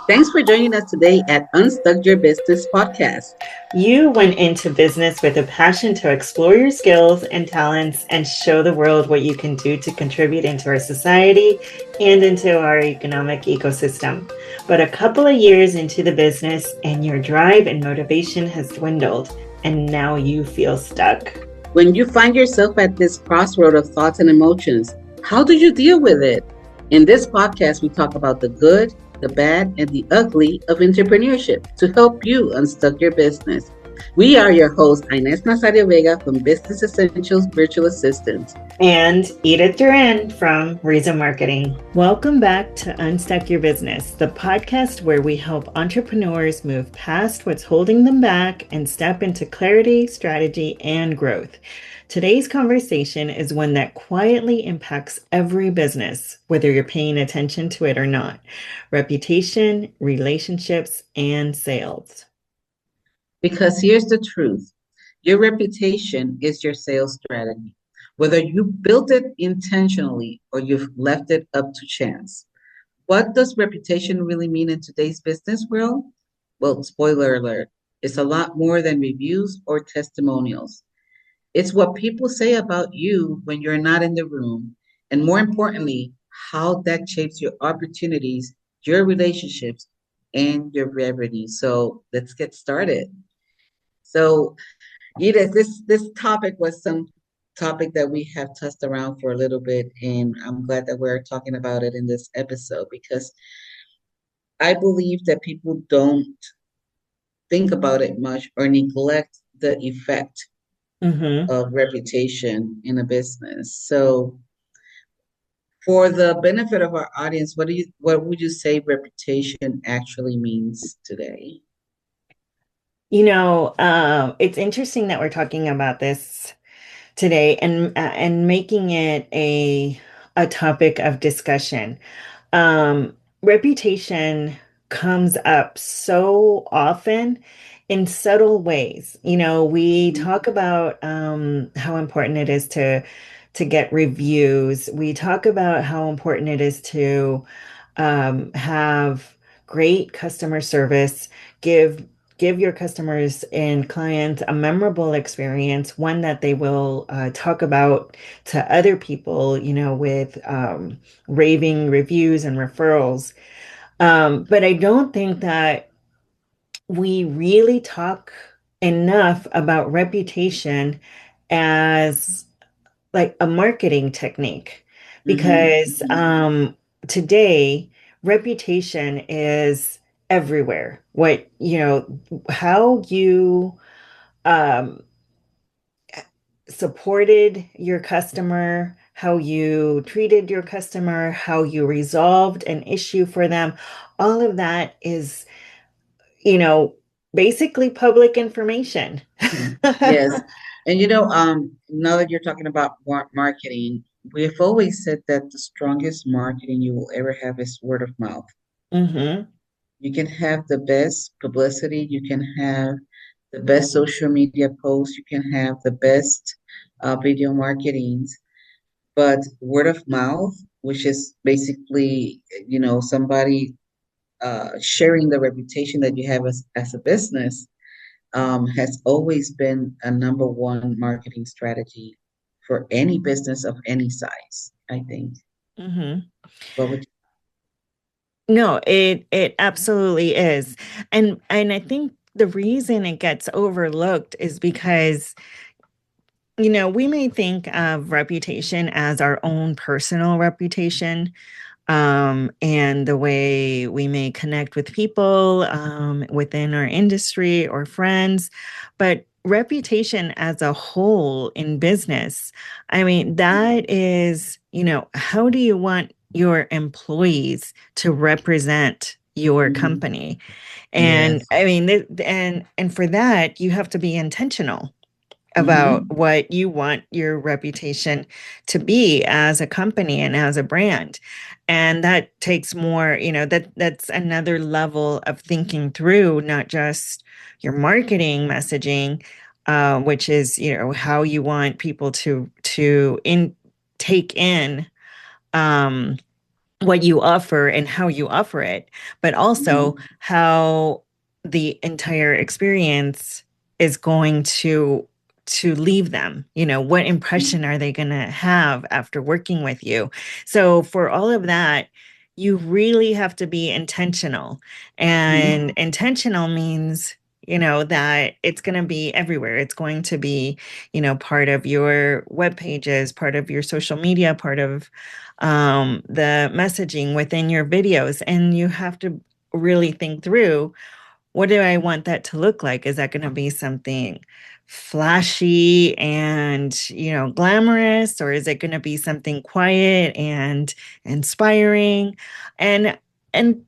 Thanks for joining us today at Unstuck Your Business podcast. You went into business with a passion to explore your skills and talents and show the world what you can do to contribute into our society and into our economic ecosystem. But a couple of years into the business, and your drive and motivation has dwindled, and now you feel stuck. When you find yourself at this crossroad of thoughts and emotions, how do you deal with it? In this podcast, we talk about the good, the bad, and the ugly of entrepreneurship to help you unstuck your business. We are your hosts, Inés Nazario Vega from Business Essentials Virtual Assistant. And Edith Duran from Reason Marketing. Welcome back to Unstuck Your Business, the podcast where we help entrepreneurs move past what's holding them back and step into clarity, strategy, and growth. Today's conversation is one that quietly impacts every business, whether you're paying attention to it or not. Reputation, relationships, and sales. Because here's the truth. Your reputation is your sales strategy, whether you built it intentionally or you've left it up to chance. What does reputation really mean in today's business world? Well, spoiler alert, it's a lot more than reviews or testimonials. It's what people say about you when you're not in the room, and more importantly, how that shapes your opportunities, your relationships, and your revenue. So let's get started. So, Edith, this topic was some topic that we have tossed around for a little bit, and I'm glad that we're talking about it in this episode because I believe that people don't think about it much or neglect the effect Mm-hmm. of reputation in a business. So, for the benefit of our audience, what would you say reputation actually means today? It's interesting that we're talking about this today and making it a topic of discussion. Reputation comes up so often in subtle ways. We talk about how important it is to get reviews. We talk about how important it is to have great customer service, give give your customers and clients a memorable experience, one that they will talk about to other people, with raving reviews and referrals. But I don't think that we really talk enough about reputation as like a marketing technique Mm-hmm. because today reputation is everywhere. How you um, supported your customer, how you treated your customer, how you resolved an issue for them, all of that is, you know, basically public information. Yes. And now that you're talking about marketing, we've always said that the strongest marketing you will ever have is word of mouth. Hmm. You can have the best publicity, you can have the best social media posts, you can have the best video marketings, but word of mouth, which is basically, somebody sharing the reputation that you have as a business, has always been a number one marketing strategy for any business of any size, I think. Hmm. What would No, it absolutely is. And I think the reason it gets overlooked is because, we may think of reputation as our own personal reputation, and the way we may connect with people within our industry or friends. But reputation as a whole in business, I mean, that is, how do you want your employees to represent your you? company? And Yes. I mean, and for that, you have to be intentional about Mm-hmm. what you want your reputation to be as a company and as a brand. And that takes more, that's another level of thinking through not just your marketing messaging, which is, how you want people to take in um what you offer and how you offer it, but also Mhm. how the entire experience is going to leave them. What impression are they going to have after working with you? So for all of that, you really have to be intentional. And Mhm. intentional means that it's going to be everywhere. It's going to be part of your web pages, part of your social media, part of the messaging within your videos. And you have to really think through, what do I want that to look like? Is that going to be something flashy and, glamorous, or is it going to be something quiet and inspiring? And and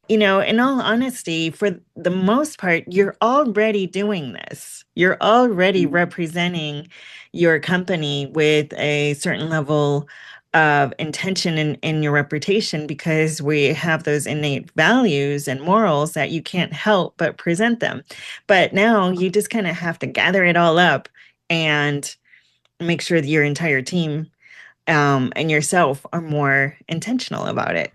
in all honesty, for the most part, you're already doing this. You're already Mhm. representing your company with a certain level of intention in your reputation, because we have those innate values and morals that you can't help but present them. But now you just kind of have to gather it all up and make sure that your entire team and yourself are more intentional about it.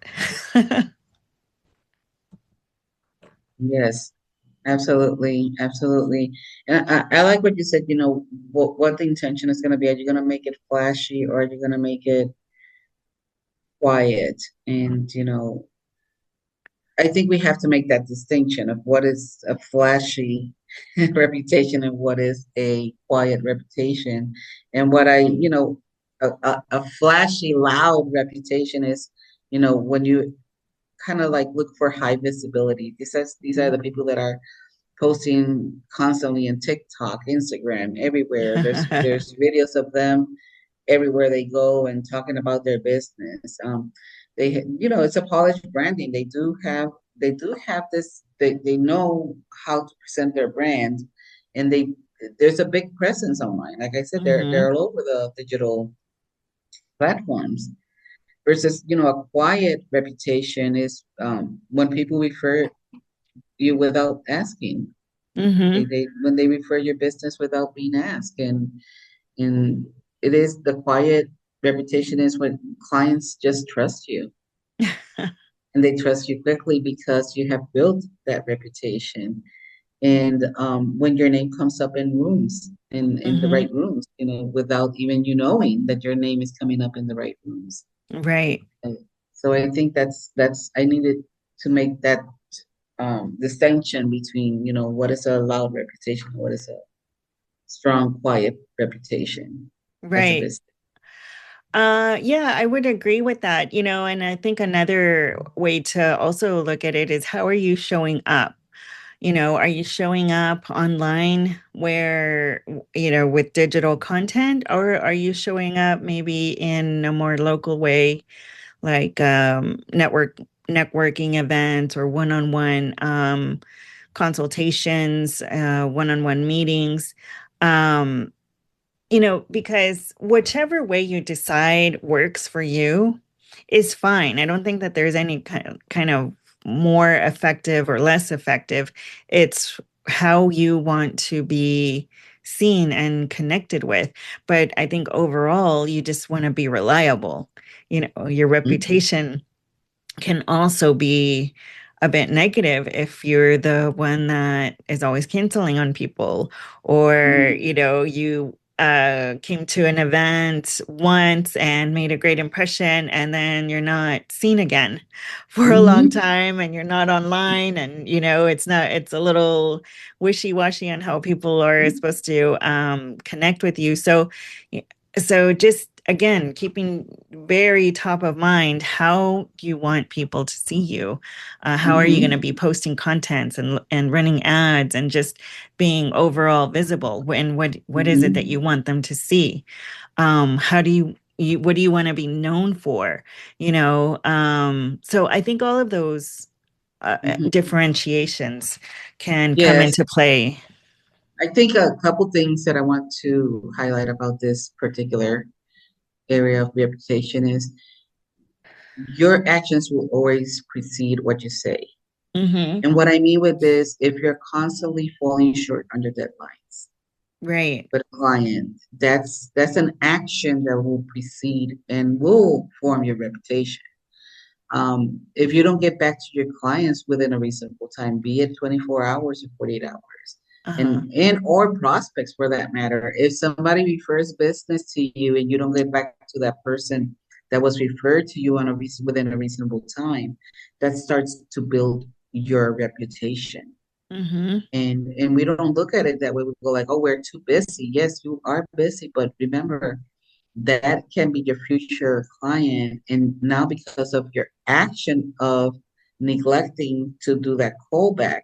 Yes, absolutely, absolutely. And I like what you said, what the intention is going to be. Are you going to make it flashy or are you going to make it quiet? And, I think we have to make that distinction of what is a flashy reputation and what is a quiet reputation. And a flashy, loud reputation is, when you kind of like look for high visibility. These are the people that are posting constantly in TikTok, Instagram, everywhere. There's videos of them everywhere they go and talking about their business. It's a polished branding. They do have this. They know how to present their brand, and there's a big presence online. Like I said, they're Hmm. all over the digital platforms. Versus, a quiet reputation is when people refer you without asking. They, Hmm. they when they refer your business without being asked, and it is the quiet reputation is when clients just trust you, and they trust you quickly because you have built that reputation. And when your name comes up in rooms, in the Hmm. right rooms, without even you knowing that your name is coming up in the right rooms. Right. And so I think that's I needed to make that distinction between what is a loud reputation and what is a strong, quiet reputation as a Right. business. Yeah, I would agree with that, and I think another way to also look at it is, how are you showing up? Are you showing up online where, with digital content, or are you showing up maybe in a more local way, like networking events or one-on-one consultations, one-on-one meetings? Um, because whichever way you decide works for you is fine. I don't think that there's any kind of more effective or less effective. It's how you want to be seen and connected with. But I think overall, you just want to be reliable. Your Mhm. reputation can also be a bit negative if you're the one that is always canceling on people, or Mhm. you came to an event once and made a great impression, and then you're not seen again for a long Mhm. time, and you're not online, and it's a little wishy-washy on how people are Mhm. supposed to connect with you. So just again, keeping very top of mind, how do you want people to see you? How are you going to Mhm. be posting contents and running ads and just being overall visible? And what is it that Mhm. you want them to see? How do what do you want to be known for? So I think all of those Mhm. differentiations can come Yes, into play. I think a couple things that I want to highlight about this particular area of reputation is your actions will always precede what you say. Hmm. And what I mean with this, if you're constantly falling short under deadlines Right. with a client, that's an action that will precede and will form your reputation. If you don't get back to your clients within a reasonable time, be it 24 hours or 48 hours, Uh-huh. and or prospects for that matter, if somebody refers business to you and you don't get back to that person that was referred to you within a reasonable time, that starts to build your reputation. Mm-hmm. And we don't look at it that way. We go like, oh, we're too busy. Yes, you are busy, but remember that can be your future client. And now because of your action of neglecting to do that callback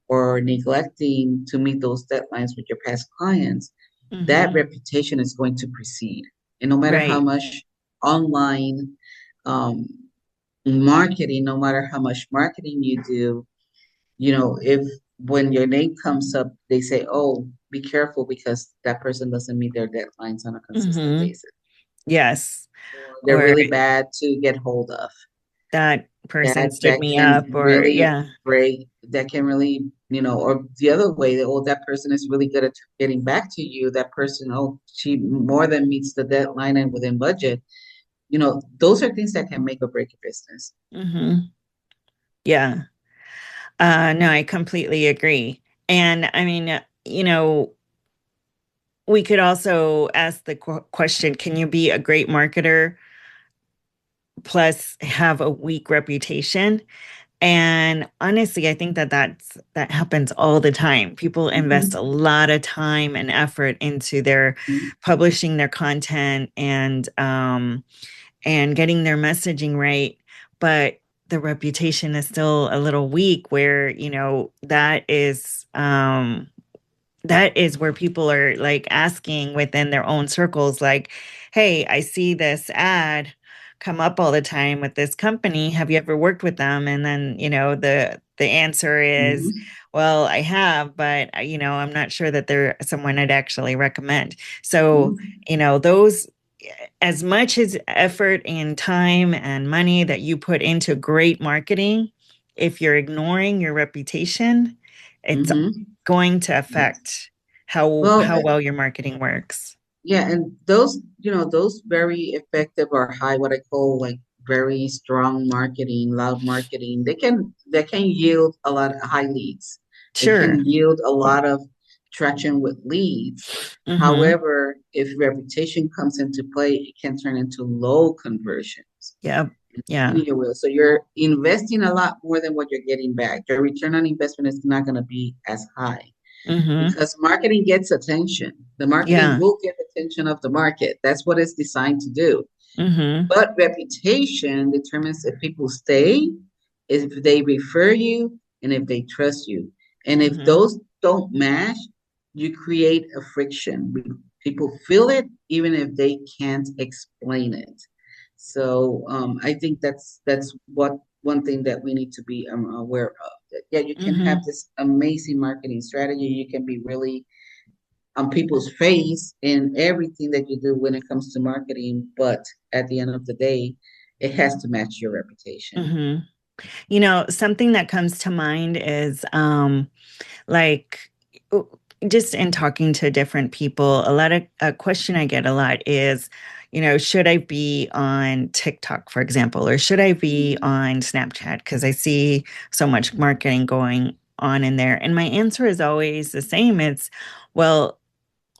or neglecting to meet those deadlines with your past clients, that Mm-hmm. reputation is going to precede. And no matter how Right. much online um, marketing, no matter how much marketing you do, if when your name comes up, they say, oh, be careful because that person doesn't meet their deadlines on a consistent Mm-hmm. basis. Yes. Or they're Or really bad to get hold of. that person That stood that me can up, or really yeah. break, that can really, or the other way, that, oh, that person is really good at getting back to you. That person, oh, she more than meets the deadline and within budget. Those are things that can make or break a business. Mm-hmm. Yeah. No, I completely agree. And I mean, we could also ask the question, can you be a great marketer plus have a weak reputation? And honestly, I think that happens all the time. People invest a Mm-hmm. lot of time and effort into their publishing their content and getting their messaging right, but the reputation is still a little weak where, that is where people are like asking within their own circles, like, hey, I see this ad come up all the time with this company. Have you ever worked with them? And then, the answer is, Mm-hmm. well, I have, but I'm not sure that they're someone I'd actually recommend. So, Mm-hmm. those, as much as effort and time and money that you put into great marketing, if you're ignoring your reputation, it's Mm-hmm. going to Yes. affect how Well, well your marketing works. yeah, and those very effective or high, what I call like very strong marketing, loud marketing, they can yield a lot of high leads. They Sure. can yield a lot of traction with leads. Mm-hmm. However, if reputation comes into play, it can turn into low conversions. Yep. And Yeah. spinning your wheel. So you're investing a lot more than what you're getting back. Your return on investment is not going to be as high Mm-hmm. because marketing gets attention. The marketing Yeah. will get attention of the market. That's what it's designed to do. Mm-hmm. But reputation determines if people stay, if they refer you, and if they trust you. And if Mm-hmm. those don't match, you create a friction. People feel it even if they can't explain it. So I think that's what one thing that we need to be aware of. That, yeah, you can have Mm-hmm. this amazing marketing strategy. You can be really on people's face in everything that you do when it comes to marketing, but at the end of the day, it has to match your reputation. Mm-hmm. Something that comes to mind is like just in talking to different people, a question I get a lot is, should I be on TikTok, for example, or should I be Mhm. on Snapchat? Because I see so much marketing going on in there. And my answer is always the same. It's, well,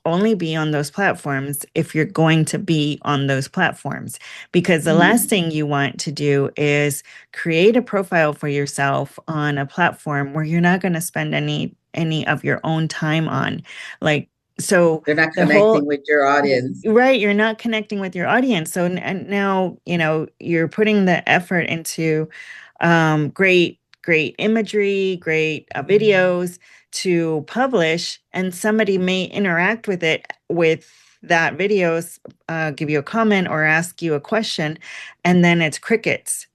only be on those platforms if you're going to be on those platforms, because the last Mhm. thing you want to do is create a profile for yourself on a platform where you're not going to spend any of your own time on, like, so They're not the whole, connecting with your audience. right, you're not connecting with your audience. So and now you're putting the effort into great imagery, great videos to publish, and somebody may interact with it, with that videos, give you a comment or ask you a question, and then it's crickets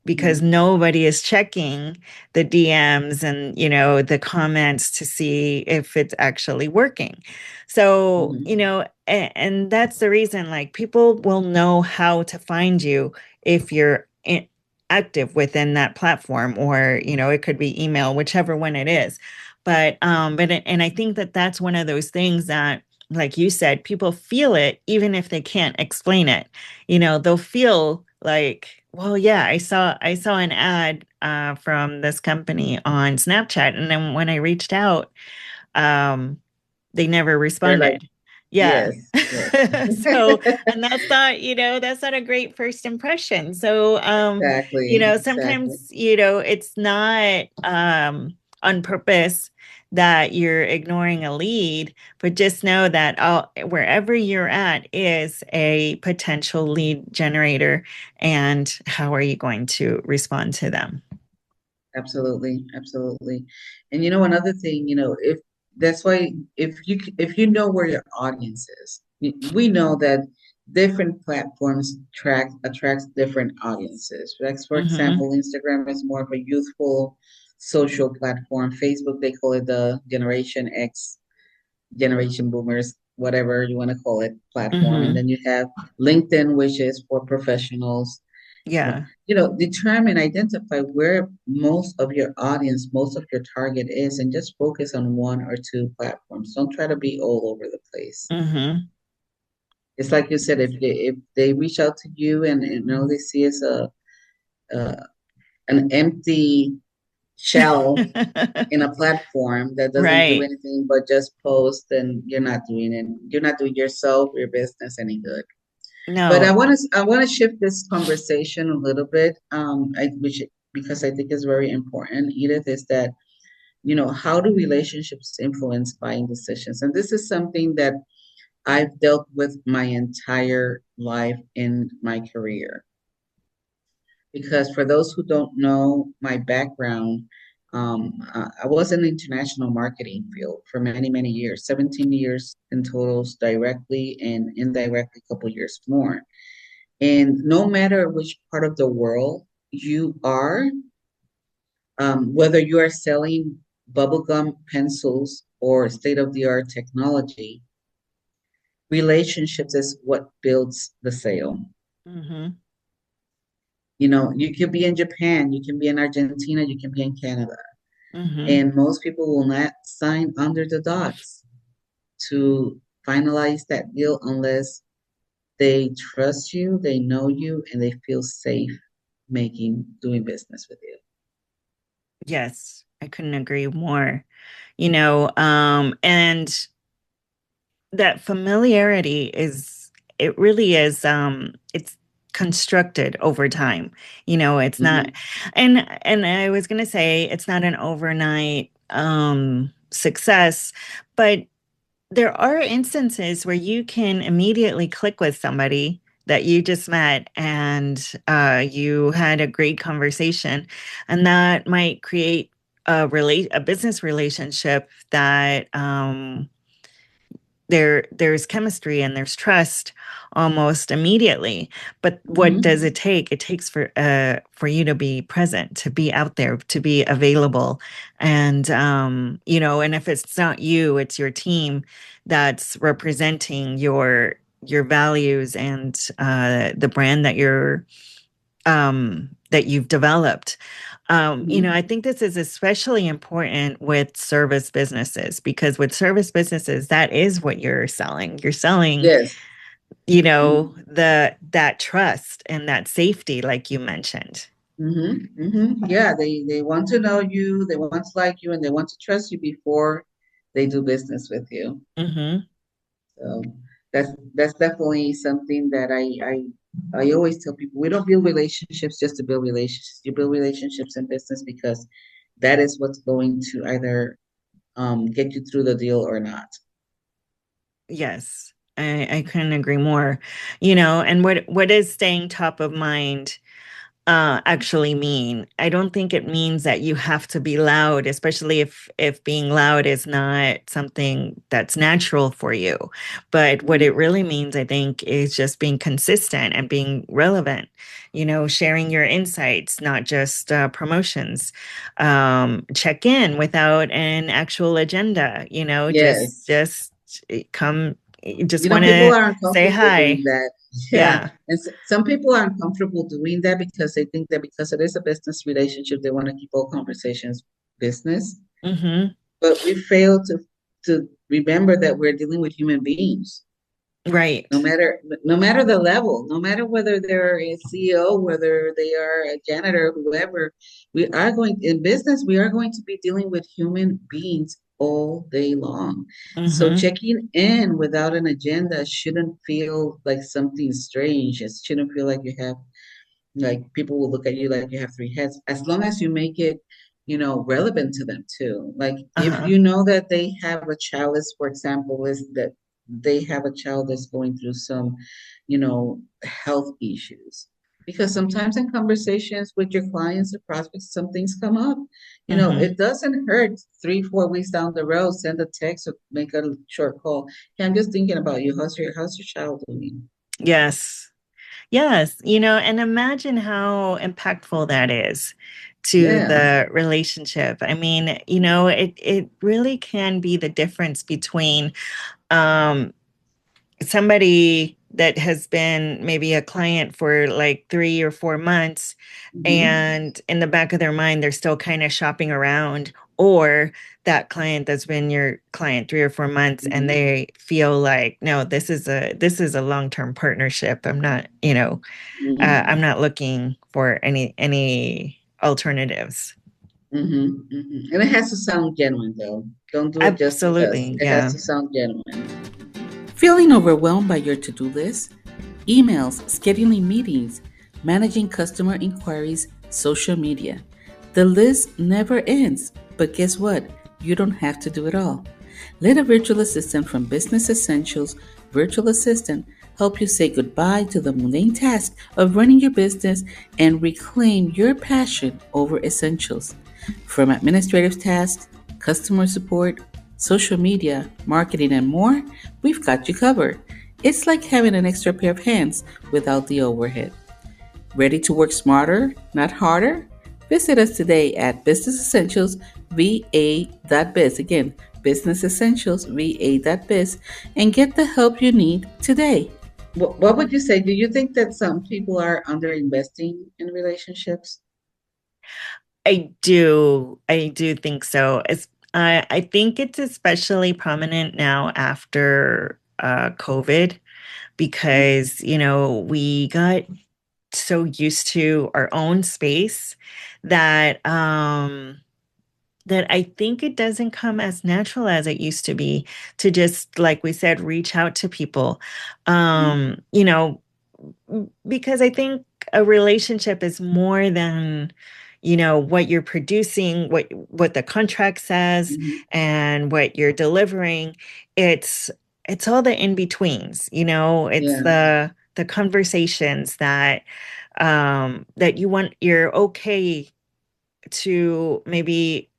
because Mhm. nobody is checking the DMs and the comments to see if it's actually working. So, Mhm. and that's the reason, like, people will know how to find you if you're active within that platform, or it could be email, whichever one it is. And I think that that's one of those things that, like you said, people feel it even if they can't explain it. They'll feel like Well, yeah, I saw an ad from this company on Snapchat, and then when I reached out, um, they never They're like, responded. Yeah. yes, yes. So, and that's not a great first impression. So, Exactly, exactly. sometimes, it's not on purpose that you're ignoring a lead, but just know that wherever you're at is a potential lead generator, and how are you going to respond to them? Absolutely, absolutely. And another thing, if that's why if you know where your audience is, we know that different platforms attracts different audiences. Like for Mm-hmm. example, Instagram is more of a youthful social platform. Facebook, they call it the Generation X, Generation Boomers, whatever you want to call it, platform. And Mm-hmm. then you have LinkedIn, which is for professionals. Yeah. Determine, identify where most of your audience, most of your target is, and just focus on one or two platforms. Don't try to be all over the place. Mm-hmm. It's like you said, if they reach out to you and they see it's a an empty shell in a platform that doesn't do Right. anything but just post, then you're not doing it. You're not doing yourself, your business any good. But No. I want to shift this conversation a little bit, which because I think is very important, Edith, is that how do relationships influence buying decisions? And this is something that I've dealt with my entire life in my career. Because for those who don't know my background, I was in the international marketing field for many, many years, 17 years in totals, directly and indirectly, a couple years more. And no matter which part of the world you are, whether you are selling bubblegum pencils or state-of-the-art technology, relationships is what builds the sale. Mm-hmm. You could be in Japan, you can be in Argentina, you can be in Canada, Mm-hmm. and most people will not sign under the dots to finalize that deal unless they trust you, they know you, and they feel safe doing business with you. Yes, I couldn't agree more. And that familiarity it really is, it's constructed over time. It's not, Mhm. and I was gonna say it's not an overnight success, but there are instances where you can immediately click with somebody that you just met, and you had a great conversation, and that might create a business relationship that there's chemistry and there's trust almost immediately. But what does it Mhm. take? It takes for you to be present, to be out there, to be available. And and if it's not you, it's your team that's representing your values and the brand that you've developed. I Mhm. think this is especially important with service businesses, because with service businesses, that is what you're selling. You're selling, Yes. Mhm. that trust and that safety, like you mentioned. Yeah, they want to know you, they want to like you, and they want to trust you before they do business with you. Hmm. So that's definitely something that I always tell people. We don't build relationships just to build relationships. You build relationships in business because that is what's going to either get you through the deal or not. Yes, I couldn't agree more. And what is staying top of mind actually mean? I don't think it means that you have to be loud, especially if being loud is not something that's natural for you. But what it Mhm. really means, I think, is just being consistent and being relevant. Sharing your insights, not just promotions. Check in without an actual agenda. Just Yes. come. You just want People to are say uncomfortable doing hi. that. Yeah. Yeah. And some people are uncomfortable doing that because they think that because it is a business relationship, they want to keep all conversations business. Mm-hmm. But we fail to remember that we're dealing with human beings. Right. No matter the level, no matter whether they're a CEO, whether they are a janitor, whoever, we are going in business, we are going to be dealing with human beings all day long. So Mm-hmm. checking in without an agenda shouldn't feel like something strange. It shouldn't feel like you have like people will look at you like you have three heads, as long as you make it, relevant to them too. Like if Uh-huh. you know that they have a child, is for example, is that they have a child that's going through some, health issues. Because sometimes in conversations with your clients or prospects, some things come up. Mm-hmm. It doesn't hurt 3, 4 weeks down the road, send a text or make a short call. Hey, I'm just thinking about you. How's your child doing? Yes. Yes, and imagine how impactful that is to Yeah. the relationship. I mean, it really can be the difference between um somebody that has been maybe a client for like 3 or 4 months, Hmm. and in the back of their mind, they're still kind of shopping around, or that client that's been your client 3 or 4 months and Hmm. they feel like, no, this is a long-term partnership. I'm Hmm. not looking for any alternatives. And it has to sound genuine, though. Don't do it just because. Absolutely. It has Yeah. to sound genuine. Feeling overwhelmed by your to do list? Emails, scheduling meetings, managing customer inquiries, social media. The list never ends. But guess what? You don't have to do it all. Let a virtual assistant from Business Essentials Virtual Assistant help you say goodbye to the mundane task of running your business and reclaim your passion over essentials. From administrative tasks, customer support, social media, marketing, and more, we've got you covered. It's like having an extra pair of hands without the overhead. Ready to work smarter, not harder? Visit us today at businessessentialsva.biz. Again, businessessentialsva.biz and get the help you need today. What would you say? Do you think that some people are underinvesting in relationships? I do think so. I think it's especially prominent now after COVID, because we got so used to our own space that I think it doesn't come as natural as it used to be to just, like we said, reach out to people. Um, you know, because I think a relationship is more than, what you're producing, what the contract says, Mhm. and what you're delivering. It's it's all the in-betweens, it's Yeah, the conversations that you're okay to maybe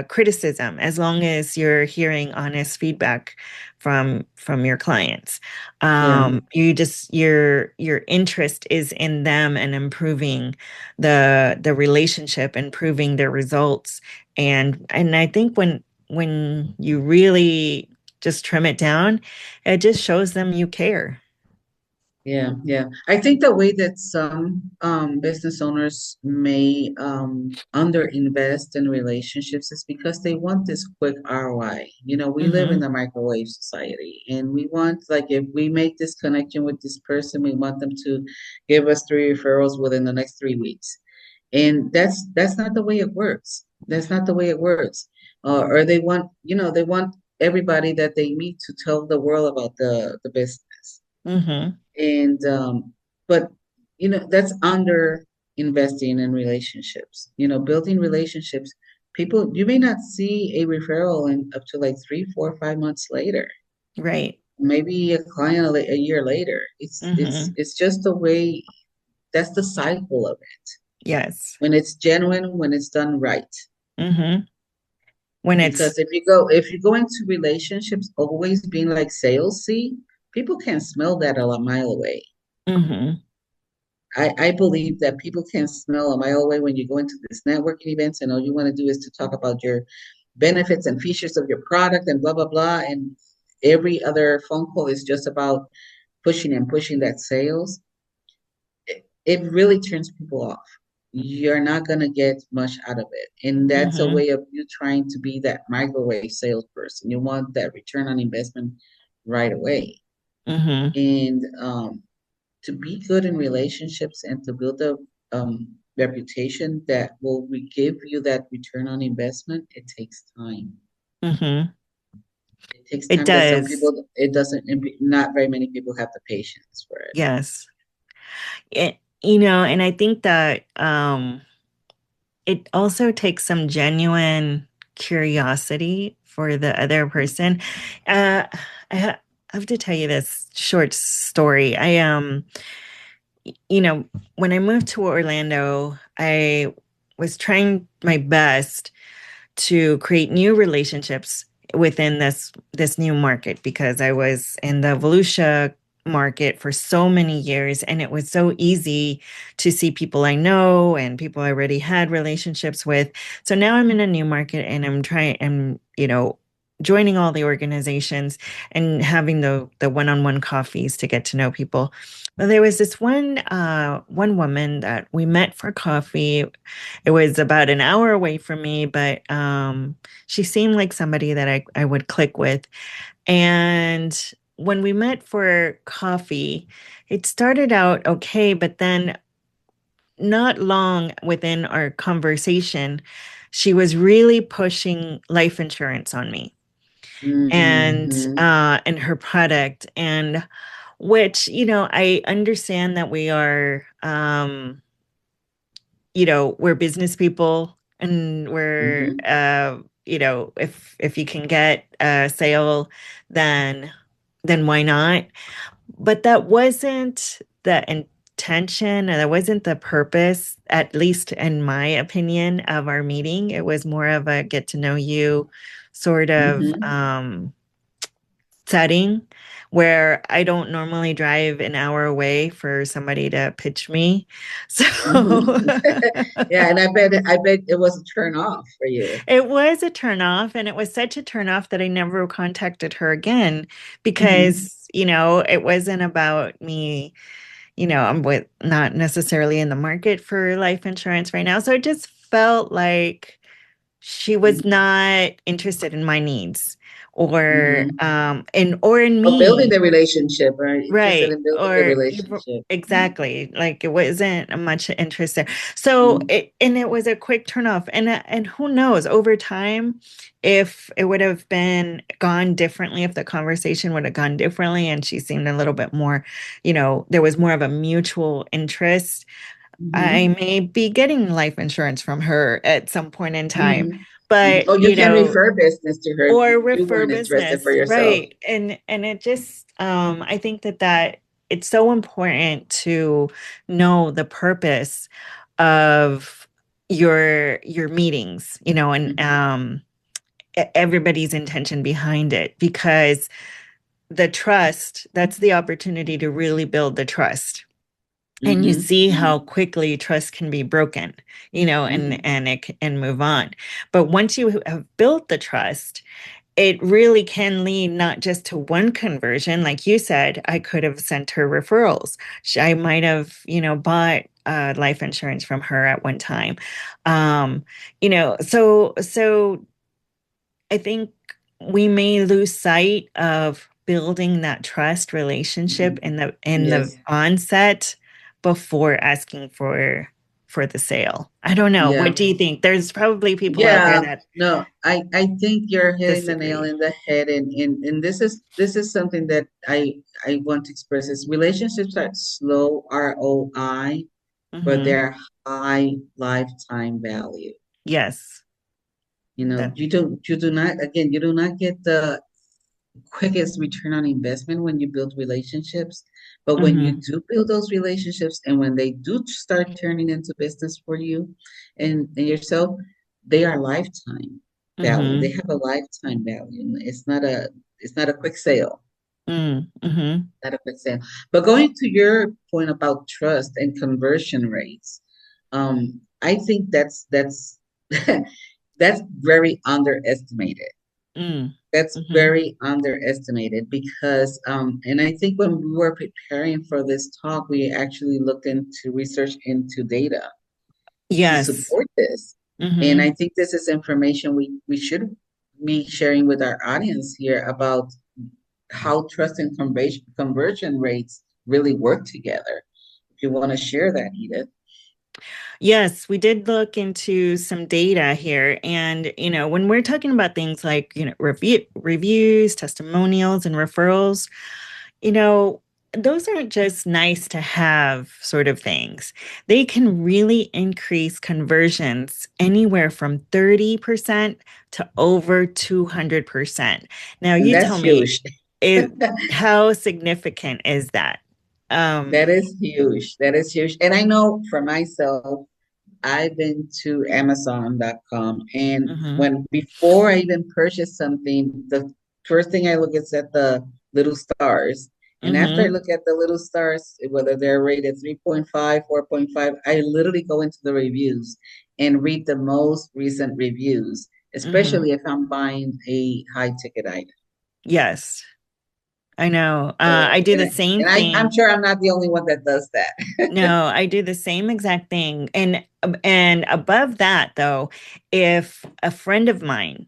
criticism, as long as you're hearing honest feedback from your clients. yeah, Your interest is in them and improving the relationship, improving their results. And I think when you really just trim it down, it just shows them you care. yeah. I think the way that some business owners may underinvest in relationships is because they want this quick ROI. We live in Mm-hmm. the microwave society, and we want, like, if we make this connection with this person, we want them to give us 3 referrals within the next 3 weeks. And that's not the way it works. That's not the way it works. Or they want everybody that they meet to tell the world about the business. Mm-hmm. And but that's under investing in relationships. Building relationships. People, you may not see a referral in up to like 3, 4, 5 months later. Right. Maybe a client a year later. It's it's Mm-hmm. it's just the way. That's the cycle of it. Yes. When it's genuine, when it's done right. Mm-hmm. When it's Because if you go into relationships always being like salesy, people can smell that a mile away. Mm-hmm. I believe that people can smell a mile away when you go into this networking events and all you want to do is to talk about your benefits and features of your product and blah blah blah, and every other phone call is just about pushing and pushing that sales. It really turns people off. You're not going to get much out of it. And that's a Mm-hmm. way of you trying to be that microwave salesperson. You want that return on investment right away. Mm-hmm. And to be good in relationships and to build a reputation that will give you that return on investment, it takes time. Mm-hmm. It takes It time that some does. people, it doesn't, not very many people have the patience for it. Yes. And I think that it also takes some genuine curiosity for the other person. Uh, I have to tell you this short story. You know, when I moved to Orlando, I was trying my best to create new relationships within this new market because I was in the Volusia market for so many years, and it was so easy to see people I know and people I already had relationships with. So now I'm in a new market and I'm joining all the organizations and having the one-on-one coffees to get to know people. Well, there was this one woman that we met for coffee. It was about an hour away from me, but she seemed like somebody that I would click with. And when we met for coffee, it started out okay, but then not long within our conversation, she was really pushing life insurance on me Mm-hmm. and her product, and which, I understand that we're business people and we're Mm-hmm. if you can get a sale, then why not? But that wasn't the intention, and that wasn't the purpose, at least in my opinion, of our meeting. It was more of a get to know you sort of Mm-hmm. setting where I don't normally drive an hour away for somebody to pitch me. So Mm-hmm. Yeah, and I bet it was a turn off for you. it was a turnoff, and it was such a turnoff that I never contacted her again Mm-hmm. because, it wasn't about me. I'm not necessarily in the market for life insurance right now. So it just felt like she was not interested in my needs Mm-hmm. or in Or building me. the relationship, right? Interested Right. in building the Or relationship. exactly. Like it wasn't much interest there. So it was a quick turnoff. And who knows, over time, if it would have been gone differently, if the conversation would have gone differently and she seemed a little bit more, there was more of a mutual interest, I Mm-hmm. may be getting life insurance from her at some point in time. Mm-hmm. But, Oh, you can refer business to her if or you refer weren't interested for business, yourself. right? And it just I think that it's so important to know the purpose of your meetings, and Mm-hmm. everybody's intention behind it, because the trust, that's the opportunity to really build the trust. And you Mm-hmm. see how quickly trust can be broken, and Mm-hmm. and move on. But once you have built the trust, it really can lead not just to one conversion. Like you said, I could have sent her referrals. I might have, bought life insurance from her at one time. So I think we may lose sight of building that trust relationship Mm-hmm. in the Yes. onset before asking for the sale. I don't know. Yeah. What do you think? There's probably people out there Yeah. that No, I think you're hitting the nail disagree. in the head, and this is something that I want to express is relationships are slow ROI, but Hmm. they're high lifetime value. Yes. That. You do not get the quickest return on investment when you build relationships. But when you Hmm. do build those relationships and when they do start turning into business for you and yourself, they are lifetime value. They Hmm. have a lifetime value. It's not a quick sale. Hmm. Not a quick sale. But going to your point about trust and conversion rates, I think that's that's very underestimated. Mm. That's Hmm. very underestimated because, and I think when we were preparing for this talk, we actually looked into research into data to Yes. support this. And Hmm. I think this is information we should be sharing with our audience here about how trust and conversion rates really work together. If you want to share that, Edith. Yes, we did look into some data here. And, when we're talking about things like, reviews, testimonials, and referrals, you know, those aren't just nice to have sort of things. They can really increase conversions anywhere from 30% to over 200%. Now, And you that's tell me, huge. how significant is that? Um, That is huge. That is huge. And I know for myself, I've been to Amazon.com, and mhm, when before I even purchase something, the first thing I look is at the little stars. And after I mhm, look at the little stars, whether they're rated 3.5, 4.5, I literally go into the reviews and read the most recent reviews, mhm. especially if I'm buying a high ticket item. Yes, I know. So, I do the same I'm thing. sure I'm not the only one that does that. No, I do the same exact thing. And above that though, if a friend of mine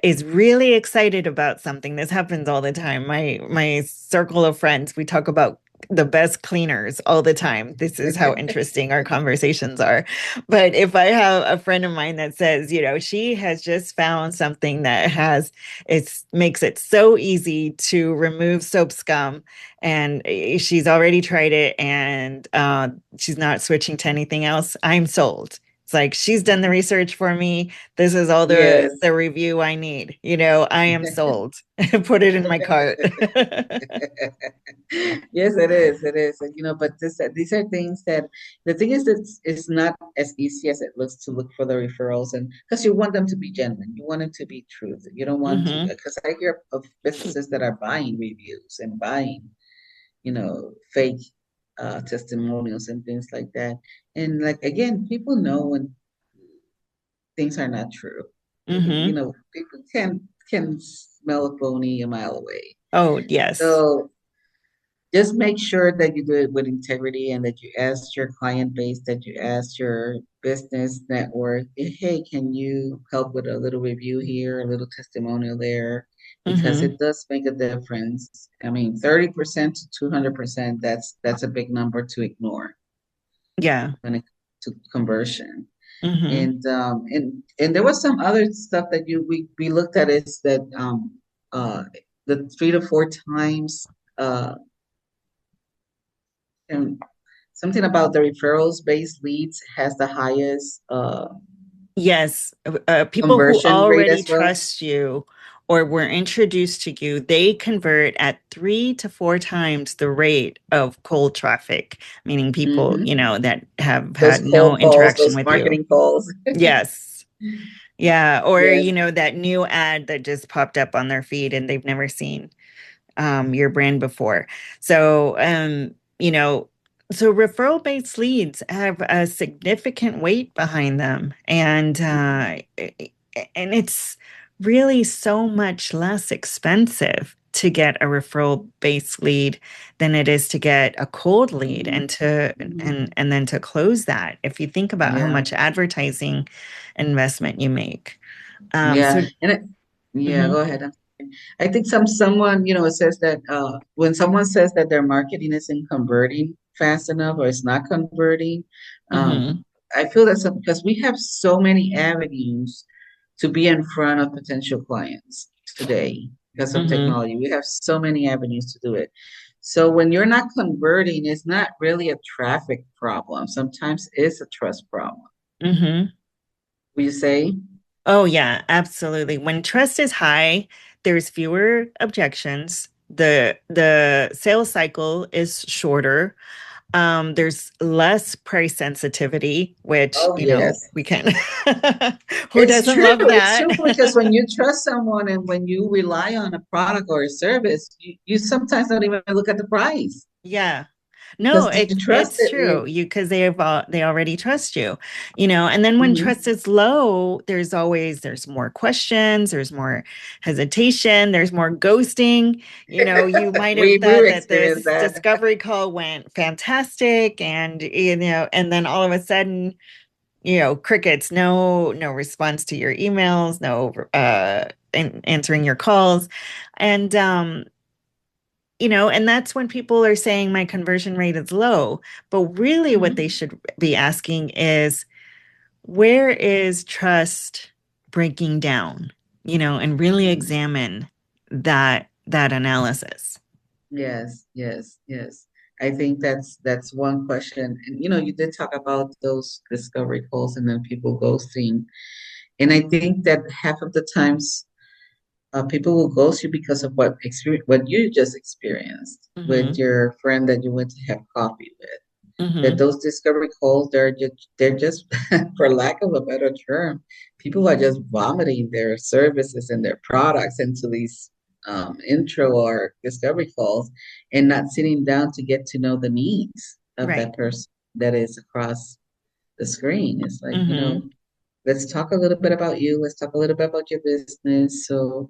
is really excited about something, this happens all the time. My circle of friends, we talk about the best cleaners all the time. This is how interesting our conversations are. But if I have a friend of mine that says, she has just found something that makes it so easy to remove soap scum, and she's already tried it, and she's not switching to anything else, I'm sold. It's like she's done the research for me. This is all the Yes. the review I need. I am sold. Put it in my cart. Yes, it is. It is. And, but these are things that the thing is, it's not as easy as it looks to look for the referrals, and because you want them to be genuine, you want it to be truth. You don't want to, Hmm. because I hear of businesses that are buying reviews and buying, fake testimonials and things like that. And like again, people know when things are not true. Hmm. People can smell a phony a mile away. Oh, yes. So just make sure that you do it with integrity and that you ask your client base, that you ask your business network, hey, can you help with a little review here, a little testimonial there? Because Hmm. it does make a difference. I mean, 30% to 200%, that's a big number to ignore Yeah. when it comes to conversion. Hmm. And there was some other stuff that we looked at is that uh the 3 to 4 times uh and something about the referrals based leads has the highest Yes, people who conversion rate already as well. trust you or were introduced to you, they convert at 3 to 4 times the rate of cold traffic, meaning people, Hmm. that have Those had no cold calls, interaction those with you. marketing calls. Yes. Yeah. Or, Yes. that new ad that just popped up on their feed and they've never seen your brand before. So, you know, so referral based leads have a significant weight behind them, and it's really so much less expensive to get a referral based lead than it is to get a cold lead Hmm. and to Hmm. and then to close that. If you think about how Yeah. much advertising investment you make. Yeah. So Yeah, go mhm, ahead. I think someone, it says that when someone says that their marketing isn't converting fast enough or it's not converting, mhm, I feel that's because we have so many avenues to be in front of potential clients today because of mhm, technology. We have so many avenues to do it. So when you're not converting, it's not really a traffic problem. Sometimes it's a trust problem. mhm. Will you say? Oh, yeah, absolutely. When trust is high, there's fewer objections. The sales cycle is shorter. There's less price sensitivity, which, Oh, yes. we can who It's doesn't true. love It's true because when that? you trust someone and when you rely on a product or a service, you sometimes don't even look at the price Yeah. No, because you trust it's it. true. Because they already trust you, and then when Mhm. trust is low, there's more questions, there's more hesitation, there's more ghosting. You might have We thought that experienced this that. discovery call went fantastic, and and then all of a sudden, crickets, no response to your emails, no answering your calls. And and that's when people are saying my conversion rate is low. But really, what they Mhm. should be asking is, where is trust breaking down? And really Mhm. examine that analysis. Yes, yes, yes. I think that's one question. And you did talk about those discovery calls and then people ghosting. And I think that half of the times people will ghost you because of what you just experienced with Hmm. your friend that you went to have coffee with. That Hmm. those discovery calls, they're just for lack of a better term, people are just vomiting their services and their products into these intro or discovery calls and not sitting down to get to know the needs of Right. that person that is across the screen. It's like, Hmm. let's talk a little bit about you. Let's talk a little bit about your business. So,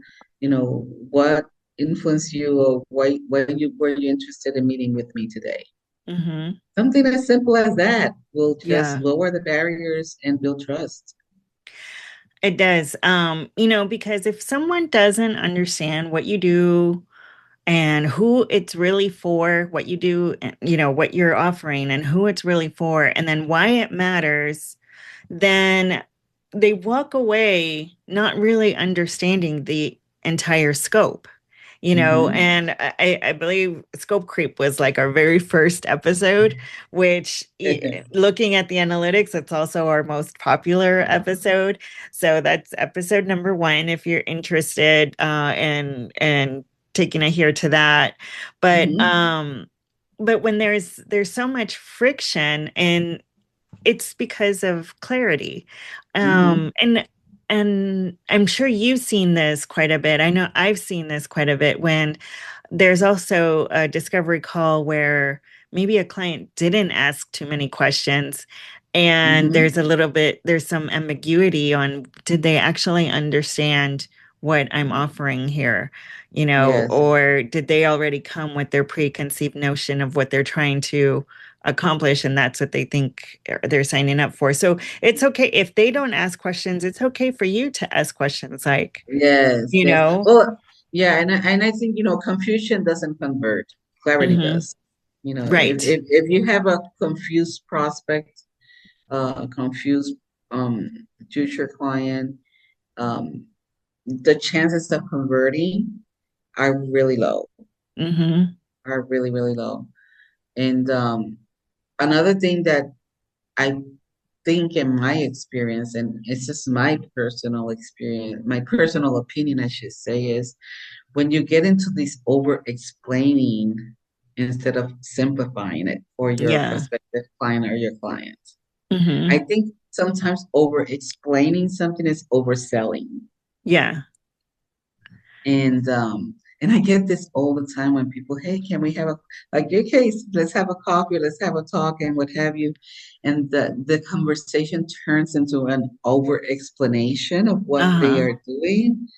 what influenced you or why you were you interested in meeting with me today? Hmm. Something as simple as that will just Yeah, lower the barriers and build trust. it does. Because if someone doesn't understand what you do and who it's really for, what you do, and, what you're offering and who it's really for, and then why it matters, then they walk away not really understanding the entire scope. Hmm. And I believe scope creep was like our very first episode, which looking at the analytics, it's also our most popular episode. So that's episode number one if you're interested in taking a hear to that. But Hmm. when there's so much friction, and it's because of clarity. Hmm. And I'm sure you've seen this quite a bit. I know I've seen this quite a bit when there's also a discovery call where maybe a client didn't ask too many questions, and Hmm. there's some ambiguity on, did they actually understand what I'm offering here? Yes. Or did they already come with their preconceived notion of what they're trying to accomplish, and that's what they think they're signing up for. So it's okay if they don't ask questions. It's okay for you to ask questions like, Yes. you Yes. know, Well, yeah, and I think confusion doesn't convert. Clarity hmm, does. If right. you have a confused prospect, a confused um future client, um, the chances of converting are really low. Hmm. Are really, really low. And another thing that I think in my experience, and it's just my personal experience, my personal opinion, I should say, is when you get into this over explaining instead of simplifying it for your Yeah. prospective client or your client. I Hmm. think sometimes over explaining something is overselling. Yeah. And I get this all the time when people, hey, can we have a like your case, let's have a coffee, let's have a talk and what have you. And the conversation turns into an over explanation of what they Uh-huh. are doing.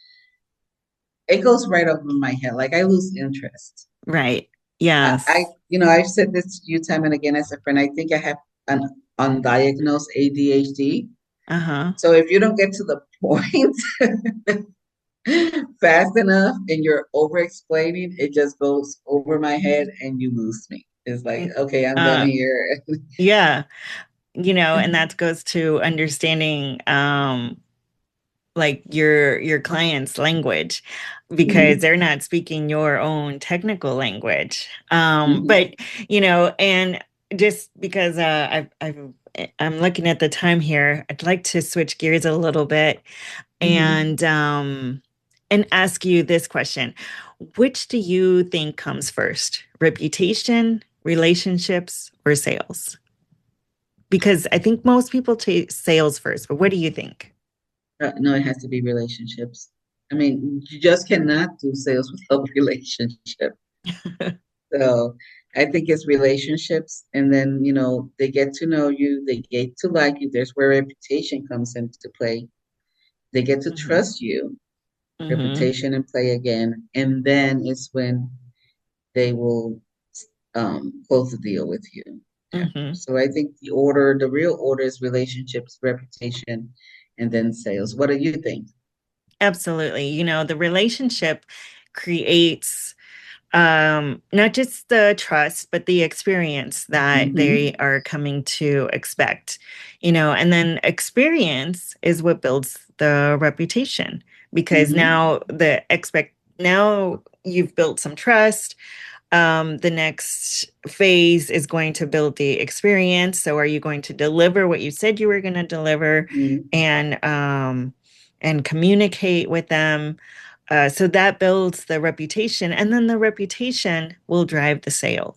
It goes right over my head. Like I lose interest. Right. I Yes. I've said this to you time and again as a friend. I think I have an undiagnosed ADHD. Uh-huh. So if you don't get to the point fast enough and you're over explaining, it just goes over my head and you lose me. It's like, Mm, okay, I'm done Uh, here. yeah. And that goes to understanding like your client's language, because Mhm. they're not speaking your own technical language. Mhm. But and just because I'm looking at the time here, I'd like to switch gears a little bit Mhm. and ask you this question. Which do you think comes first? Reputation, relationships, or sales? Because I think most people take sales first, but what do you think? No, it has to be relationships. I mean, you just cannot do sales without relationship. So I think it's relationships, and then they get to know you, they get to like you. There's where reputation comes into play. They get to Hmm. trust you, Hmm. reputation and play again, and then it's when they will close the deal with you after. Hmm. So I think the real order is relationships, reputation, and then sales. What do you think? Absolutely. The relationship creates Not just the trust, but the experience that they Mm-hmm. are coming to expect, and then experience is what builds the reputation, because Mm-hmm. now you've built some trust. The next phase is going to build the experience. So are you going to deliver what you said you were going to deliver, Mm-hmm. and communicate with them? So that builds the reputation, and then the reputation will drive the sale,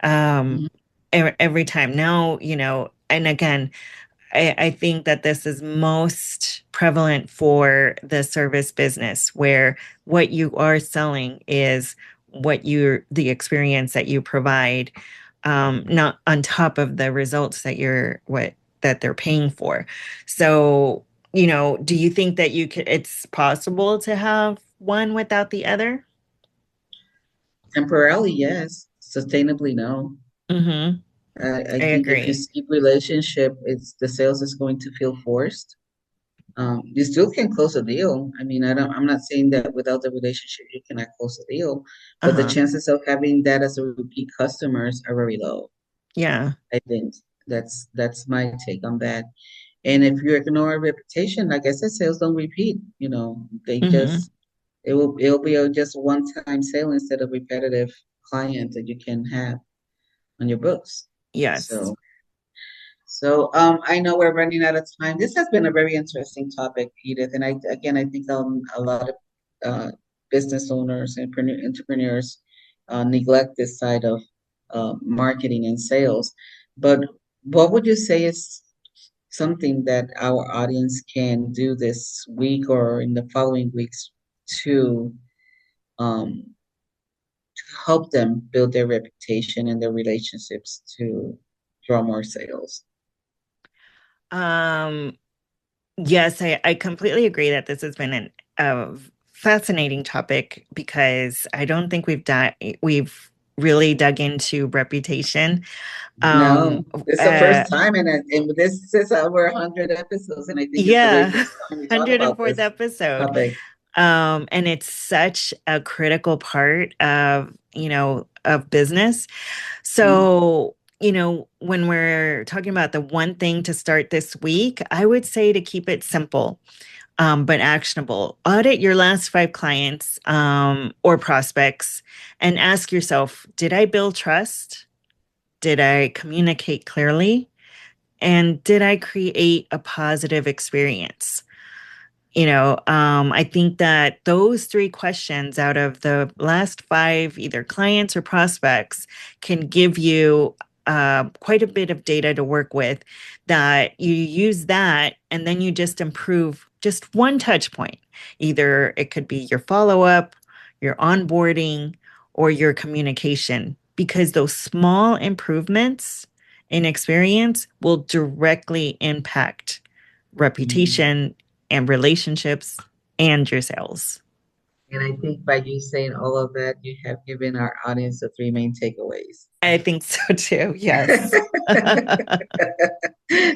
um, every time. Now, and again, I think that this is most prevalent for the service business, where what you are selling is the experience that you provide, not on top of the results that they're paying for. So, do you think that it's possible to have one without the other? Temporarily, yes. Sustainably, no. Mm-hmm. I I think if you agree. skip relationship, it's the sales is going to feel forced. You still can close a deal. I mean, I'm not saying that without the relationship you cannot close a deal, but the Uh-huh. chances of having that as a repeat customers are very low. Yeah. I think that's my take on that. And if you ignore a reputation, like I said, sales don't repeat. They Mm-hmm. just it'll be a just one time sale instead of repetitive client that you can have on your books. Yes. So I know we're running out of time. This has been a very interesting topic, Edith, and I think a lot of uh, business owners and entrepreneurs neglect this side of marketing and sales. But what would you say is something that our audience can do this week or in the following weeks to um, help them build their reputation and their relationships to draw more sales? Um, yes, I completely agree that this has been a fascinating topic, because I don't think we've really dug into reputation. Um, No, this is the uh, first time, and this is over 100 episodes, and I think it's the very yeah, first time we talk about 104th this episode. topic. And it's such a critical part of business. Mhm. So, when we're talking about the one thing to start this week, I would say to keep it simple, but actionable. Audit your last 5 clients, or prospects, and ask yourself, did I build trust? Did I communicate clearly? And did I create a positive experience? I think that those 3 questions out of the last 5, either clients or prospects, can give you quite a bit of data to work with, that you use that, and then you just improve just one touch point. Either it could be your follow up, your onboarding, or your communication, because those small improvements in experience will directly impact Mhm. reputation and relationships and your sales. And I think by you saying all of that, you have given our audience the three main takeaways. I think so too. Yes.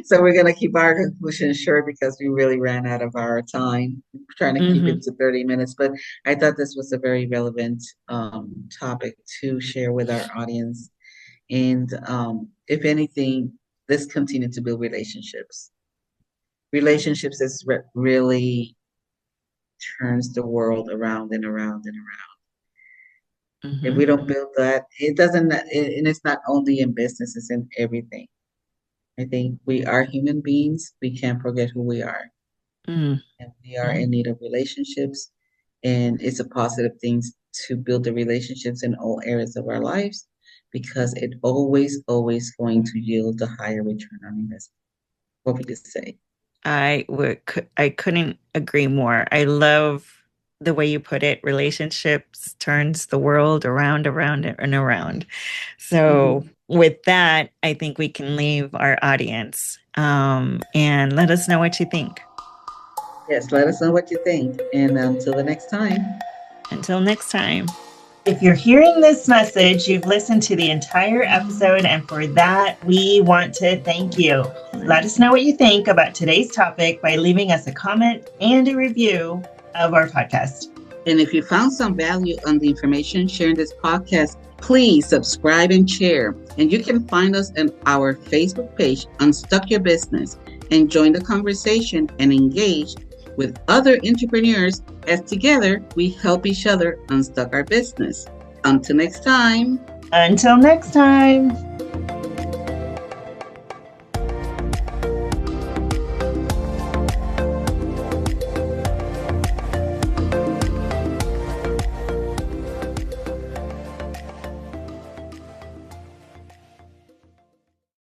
So we're going to keep our conclusion short because we really ran out of our time. We're trying to keep Hmm. it to 30 minutes, but I thought this was a very relevant topic to share with our audience. And if anything, let's continue to build relationships. Relationships is really turns the world around and around and around. If we Hmm. don't build that, it doesn't, and it's not only in business, it's in everything. I think we are human beings. We can't forget who we are. Hmm. And we are in need of relationships. And it's a positive thing to build the relationships in all areas of our lives because it always going to yield a higher return on investment. What would you say? I couldn't agree more. I love the way you put it. Relationships turns the world around, around, and around. So Mhm. with that, I think we can leave our audience, and let us know what you think. Yes, let us know what you think. And until the next time. Until next time. If you're hearing this message, you've listened to the entire episode, and for that, we want to thank you. Let us know what you think about today's topic by leaving us a comment and a review of our podcast. And if you found some value on the information shared in this podcast, please subscribe and share. And you can find us on our Facebook page, Unstuck Your Business, and join the conversation and engage with other entrepreneurs as together we help each other unstuck our business. Until next time. Until next time.